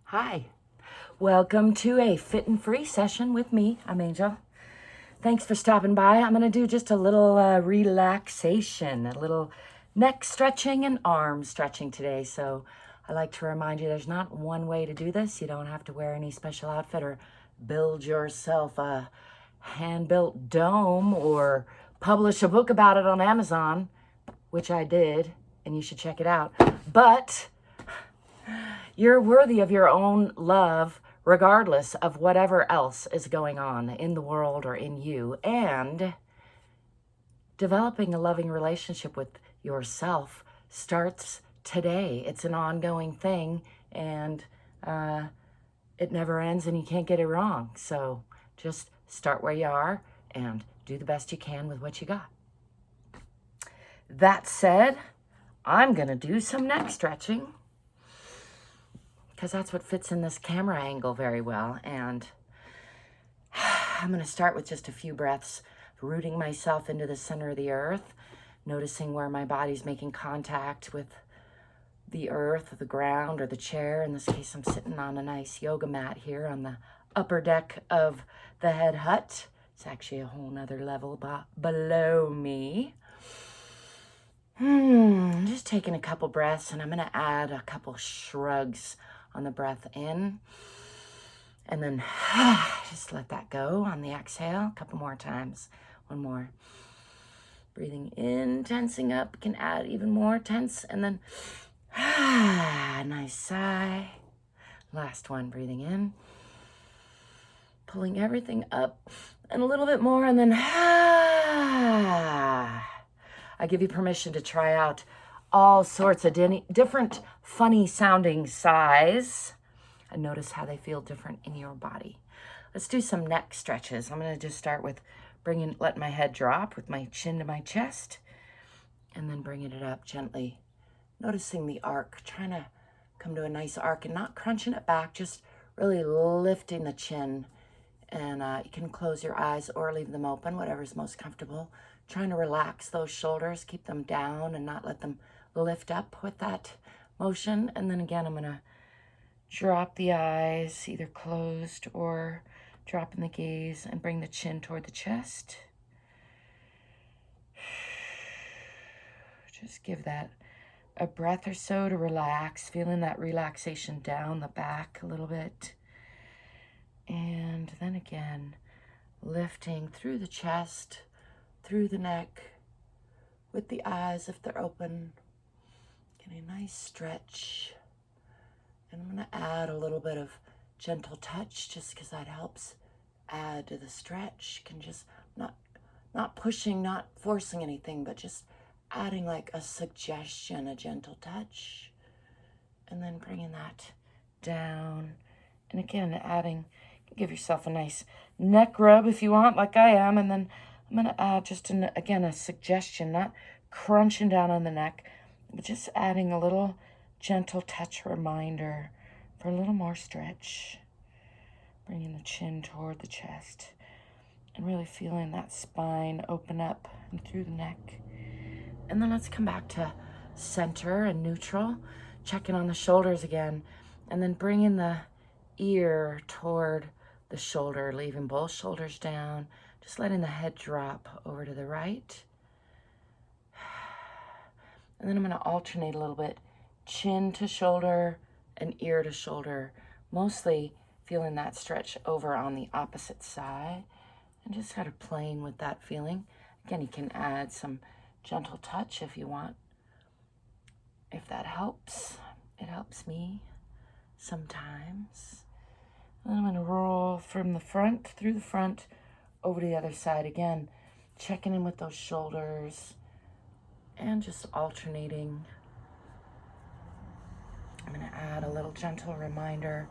Hi, welcome to a fit and free session with me. I'm Angel. Thanks for stopping by. I'm going to do just a little relaxation, a little neck stretching and arm stretching today. So I like to remind you there's not one way to do this. You don't have to wear any special outfit or build yourself a hand-built dome or publish a book about it on Amazon, which I did, and you should check it out. But you're worthy of your own love, regardless of whatever else is going on in the world or in you. And developing a loving relationship with yourself starts today. It's an ongoing thing, and it never ends, and you can't get it wrong. So just start where you are and do the best you can with what you got. That said, I'm going to do some neck stretching, because that's what fits in this camera angle very well. And I'm going to start with just a few breaths, rooting myself into the center of the earth, noticing where my body's making contact with the earth or the ground or the chair. In this case, I'm sitting on a nice yoga mat here on the upper deck of the Head Hutt. It's actually a whole nother level below me. Just taking a couple breaths, and I'm going to add a couple shrugs on the breath in, and then just let that go on the exhale. A couple more times. One more. Breathing in, tensing up. Can add even more tense, and then nice sigh. Last one. Breathing in, pulling everything up, and a little bit more, and then I give you permission to try out all sorts of different funny sounding sighs, and notice how they feel different in your body. Let's do some neck stretches. I'm going to just start with letting my head drop with my chin to my chest, and then bringing it up gently, noticing the arc, trying to come to a nice arc and not crunching it back, just really lifting the chin. And you can close your eyes or leave them open, whatever's most comfortable. Trying to relax those shoulders, keep them down and not let them lift up with that motion. And then again, I'm going to drop the eyes, either closed or dropping the gaze, and bring the chin toward the chest. Just give that a breath or so to relax, feeling that relaxation down the back a little bit. And then again, lifting through the chest, through the neck, with the eyes if they're open. Getting a nice stretch. And I'm going to add a little bit of gentle touch, just because that helps add to the stretch. You can just not pushing, not forcing anything, but just adding like a suggestion, a gentle touch. And then bringing that down. And again, give yourself a nice neck rub if you want, like I am. And then I'm going to add just, again, a suggestion, not crunching down on the neck, but just adding a little gentle touch reminder for a little more stretch. Bringing the chin toward the chest and really feeling that spine open up and through the neck. And then let's come back to center and neutral, checking on the shoulders again, and then bringing the ear toward the shoulder, leaving both shoulders down, just letting the head drop over to the right. And then I'm going to alternate a little bit, chin to shoulder and ear to shoulder, mostly feeling that stretch over on the opposite side, and just kind of playing with that feeling. Again, you can add some gentle touch if you want, if that helps. It helps me sometimes. And then I'm going to roll from the front, through the front, over to the other side. Again, checking in with those shoulders and just alternating. I'm going to add a little gentle reminder,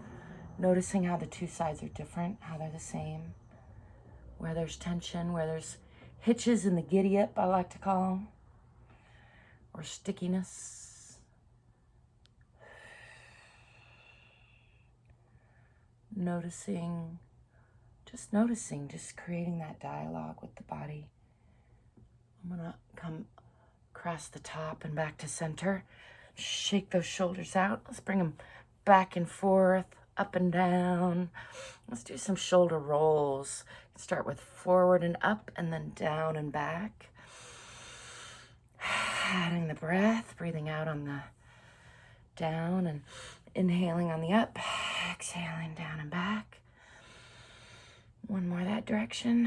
noticing how the two sides are different, how they're the same, where there's tension, where there's hitches in the giddy-up, I like to call them, or stickiness. Noticing, just creating that dialogue with the body. I'm going to come across the top and back to center. Shake those shoulders out. Let's bring them back and forth, up and down. Let's do some shoulder rolls. Start with forward and up, and then down and back. Adding the breath, breathing out on the down and inhaling on the up, exhaling down and back. One more that direction,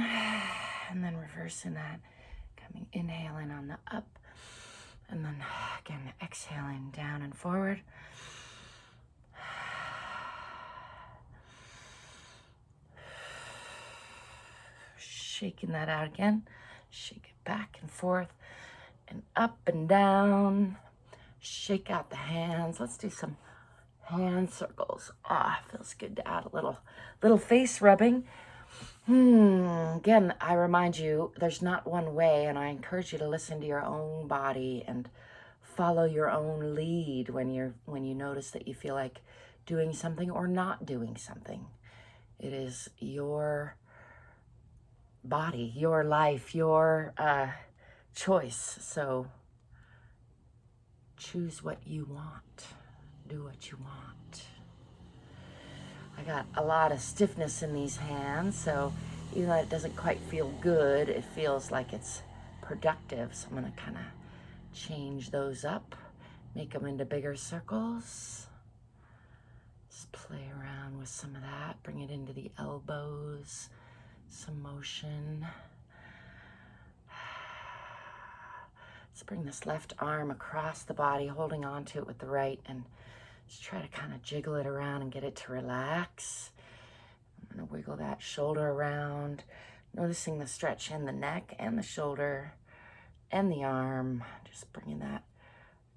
and then reversing that, coming inhaling on the up, and then again exhaling down and forward. Shaking that out again, shake it back and forth and up and down. Shake out the hands. Let's do some hand circles. Feels good to add a little face rubbing. Again, I remind you, there's not one way, and I encourage you to listen to your own body and follow your own lead when you notice that you feel like doing something or not doing something. It is your body, your life, your choice. So choose what you want. Do what you want. I got a lot of stiffness in these hands, so even though it doesn't quite feel good, it feels like it's productive. So I'm gonna kind of change those up, make them into bigger circles. Just play around with some of that, bring it into the elbows, some motion. Let's bring this left arm across the body, holding on to it with the right, and just try to kind of jiggle it around and get it to relax. I'm going to wiggle that shoulder around, noticing the stretch in the neck and the shoulder and the arm. Just bringing that,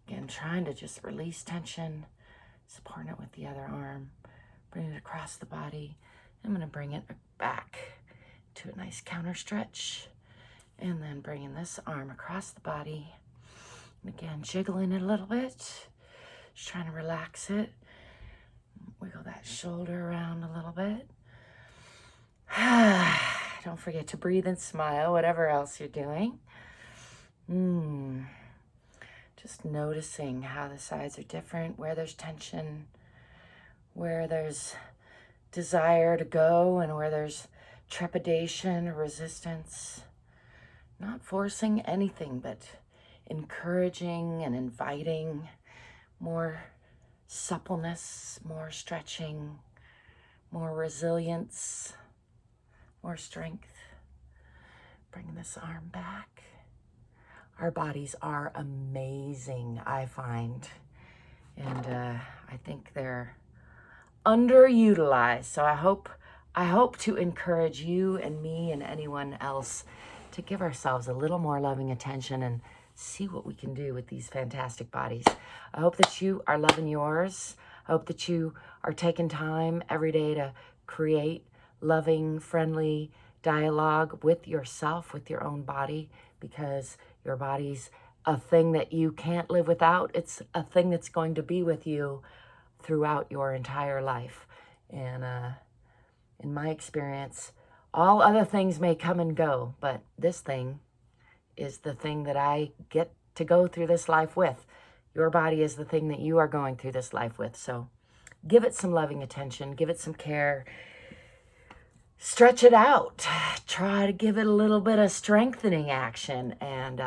again, trying to just release tension, supporting it with the other arm, bring it across the body. I'm going to bring it back to a nice counter stretch, and then bringing this arm across the body. And again, jiggling it a little bit. Just trying to relax it. Wiggle that shoulder around a little bit. Don't forget to breathe and smile, whatever else you're doing. Just noticing how the sides are different, where there's tension, where there's desire to go, and where there's trepidation or resistance. Not forcing anything, but encouraging and inviting more suppleness, more stretching, more resilience, more strength. Bring this arm back. Our bodies are amazing, I find. And I think they're underutilized. So I hope to encourage you and me and anyone else to give ourselves a little more loving attention and see what we can do with these fantastic bodies. I hope that you are loving yours. I hope that you are taking time every day to create loving, friendly dialogue with yourself, with your own body, because your body's a thing that you can't live without. It's a thing that's going to be with you throughout your entire life. And in my experience, all other things may come and go, but this thing is the thing that I get to go through this life with. Your body is the thing that you are going through this life with. So give it some loving attention, give it some care, stretch it out, try to give it a little bit of strengthening action, and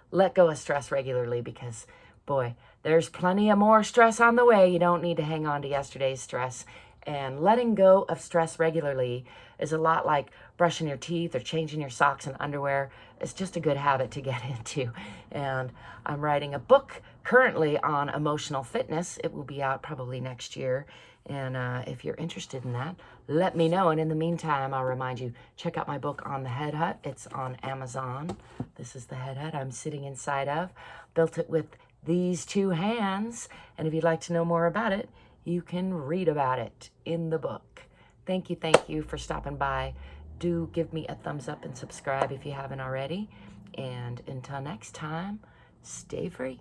let go of stress regularly, because boy, there's plenty of more stress on the way. You don't need to hang on to yesterday's stress. And letting go of stress regularly is a lot like brushing your teeth or changing your socks and underwear. It's just a good habit to get into. And I'm writing a book currently on emotional fitness. It will be out probably next year. And if you're interested in that, let me know. And in the meantime, I'll remind you, check out my book on the Head Hutt. It's on Amazon. This is the Head Hutt I'm sitting inside of. Built it with these two hands. And if you'd like to know more about it, you can read about it in the book. Thank you for stopping by. Do give me a thumbs up and subscribe if you haven't already. And until next time, stay free.